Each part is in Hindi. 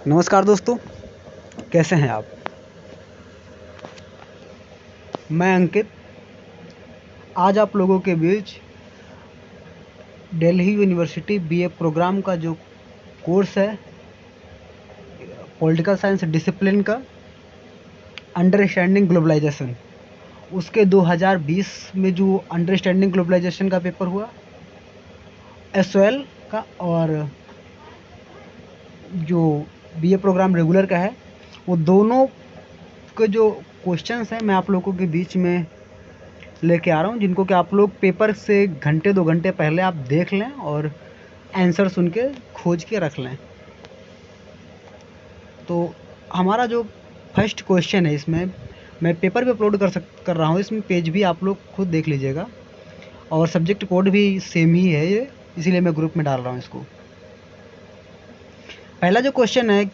नमस्कार दोस्तों, कैसे हैं आप। मैं अंकित आज आप लोगों के बीच दिल्ली यूनिवर्सिटी बीए प्रोग्राम का जो कोर्स है पॉलिटिकल साइंस डिसिप्लिन का अंडरस्टैंडिंग ग्लोबलाइजेशन, उसके 2020 में जो अंडरस्टैंडिंग ग्लोबलाइजेशन का पेपर हुआ एसओएल का, और जो बीए प्रोग्राम रेगुलर का है, वो दोनों के जो क्वेश्चंस हैं मैं आप लोगों के बीच में लेके आ रहा हूँ, जिनको कि आप लोग पेपर से घंटे 2 घंटे पहले आप देख लें और आंसर सुन के खोज के रख लें। तो हमारा जो फर्स्ट क्वेश्चन है, इसमें मैं पेपर पे अपलोड कर रहा हूँ, इसमें पेज भी आप लोग खुद देख लीजिएगा और सब्जेक्ट कोड भी सेम ही है ये, इसीलिए मैं ग्रुप में डाल रहा हूँ इसको। पहला जो क्वेश्चन है,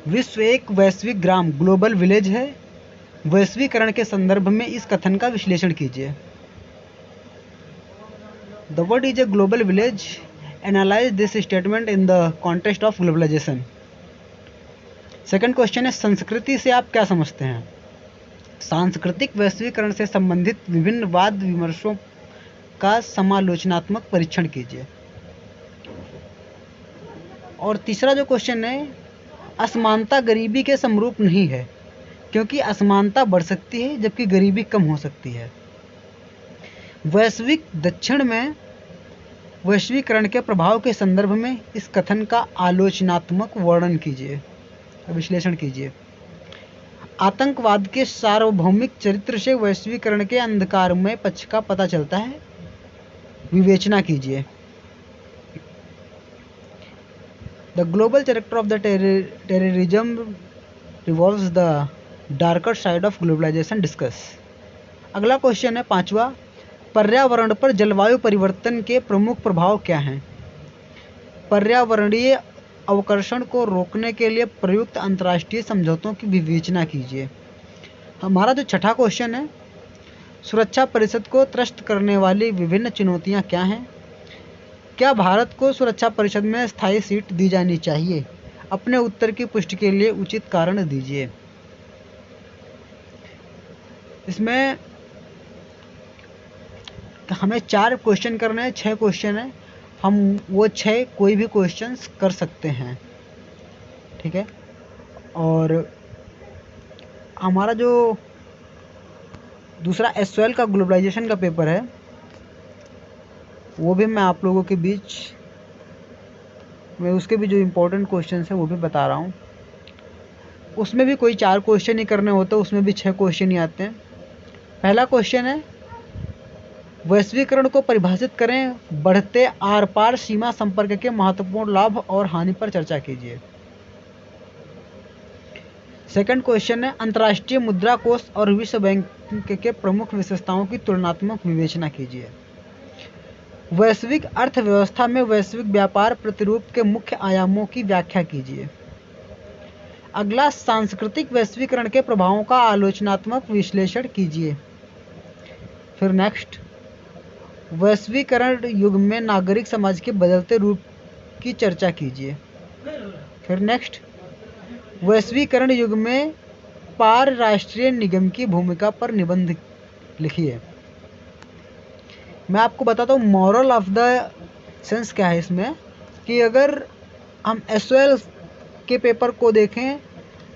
विश्व एक वैश्विक ग्राम ग्लोबल विलेज है, वैश्वीकरण के संदर्भ में इस कथन का विश्लेषण कीजिए। The word is a global village. Analyze this statement in the context of globalization. Second question है, संस्कृति से आप क्या समझते हैं। सांस्कृतिक वैश्वीकरण से संबंधित विभिन्न वाद विमर्शों का समालोचनात्मक परीक्षण कीजिए। और तीसरा जो क्वेश्चन है, असमानता गरीबी के समरूप नहीं है, क्योंकि असमानता बढ़ सकती है जबकि गरीबी कम हो सकती है। वैश्विक दक्षिण में वैश्वीकरण के प्रभाव के संदर्भ में इस कथन का आलोचनात्मक वर्णन कीजिए, विश्लेषण कीजिए। आतंकवाद के सार्वभौमिक चरित्र से वैश्वीकरण के अंधकारमय पक्ष का पता चलता है, विवेचना कीजिए। The global character of the terrorism revolves the darker side of globalisation, discuss. अगला क्वेश्चन है पांचवा, पर्यावरण पर जलवायु परिवर्तन के प्रमुख प्रभाव क्या हैं। पर्यावरणीय अवकर्षण को रोकने के लिए प्रयुक्त अंतर्राष्ट्रीय समझौतों की विवेचना कीजिए। हमारा जो छठा क्वेश्चन है, सुरक्षा परिषद को त्रस्त करने वाली विभिन्न चुनौतियां क्या हैं। क्या भारत को सुरक्षा परिषद में स्थायी सीट दी जानी चाहिए। अपने उत्तर की पुष्टि के लिए उचित कारण दीजिए। इसमें हमें 4 क्वेश्चन करने हैं, 6 क्वेश्चन है, हम वो 6 कोई भी क्वेश्चंस कर सकते हैं, ठीक है। और हमारा जो दूसरा एसओएल का ग्लोबलाइजेशन का पेपर है, वो भी मैं आप लोगों के बीच में उसके भी जो इम्पोर्टेंट क्वेश्चंस हैं वो भी बता रहा हूँ। उसमें भी कोई 4 क्वेश्चन ही करने होते, उसमें भी 6 क्वेश्चन ही आते हैं। पहला क्वेश्चन है, वैश्वीकरण को परिभाषित करें, बढ़ते आर पार सीमा संपर्क के महत्वपूर्ण लाभ और हानि पर चर्चा कीजिए। सेकंड क्वेश्चन है, अंतर्राष्ट्रीय मुद्रा कोष और विश्व बैंक के प्रमुख विशेषताओं की तुलनात्मक विवेचना कीजिए। वैश्विक अर्थव्यवस्था में वैश्विक व्यापार प्रतिरूप के मुख्य आयामों की व्याख्या कीजिए। अगला, सांस्कृतिक वैश्वीकरण के प्रभावों का आलोचनात्मक विश्लेषण कीजिए। फिर नेक्स्ट, वैश्वीकरण युग में नागरिक समाज के बदलते रूप की चर्चा कीजिए। फिर नेक्स्ट, वैश्वीकरण युग में पार राष्ट्रीय निगम की भूमिका पर निबंध लिखिए। मैं आपको बताता हूँ मॉरल ऑफ द सेंस क्या है इसमें, कि अगर हम एसओएल के पेपर को देखें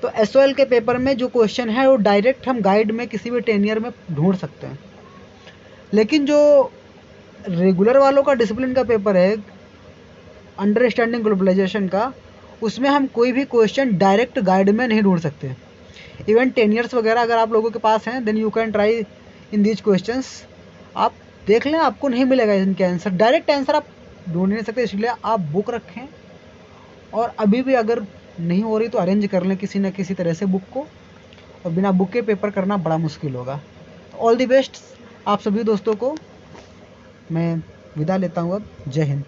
तो एसओएल के पेपर में जो क्वेश्चन है वो डायरेक्ट हम गाइड में किसी भी 10 ईयर में ढूंढ सकते हैं, लेकिन जो रेगुलर वालों का डिसिप्लिन का पेपर है अंडरस्टैंडिंग ग्लोबलाइजेशन का, उसमें हम कोई भी क्वेश्चन डायरेक्ट गाइड में नहीं ढूंढ सकते। इवन 10 ईयर्स वगैरह अगर आप लोगों के पास हैं, then you can try in these questions. आप देख लें, आपको नहीं मिलेगा इनके आंसर, डायरेक्ट आंसर आप ढूंढ नहीं सकते, इसलिए आप बुक रखें और अभी भी अगर नहीं हो रही तो अरेंज कर लें किसी न किसी तरह से बुक को, और बिना बुक के पेपर करना बड़ा मुश्किल होगा। ऑल द बेस्ट आप सभी दोस्तों को, मैं विदा लेता हूँ अब। जय हिंद।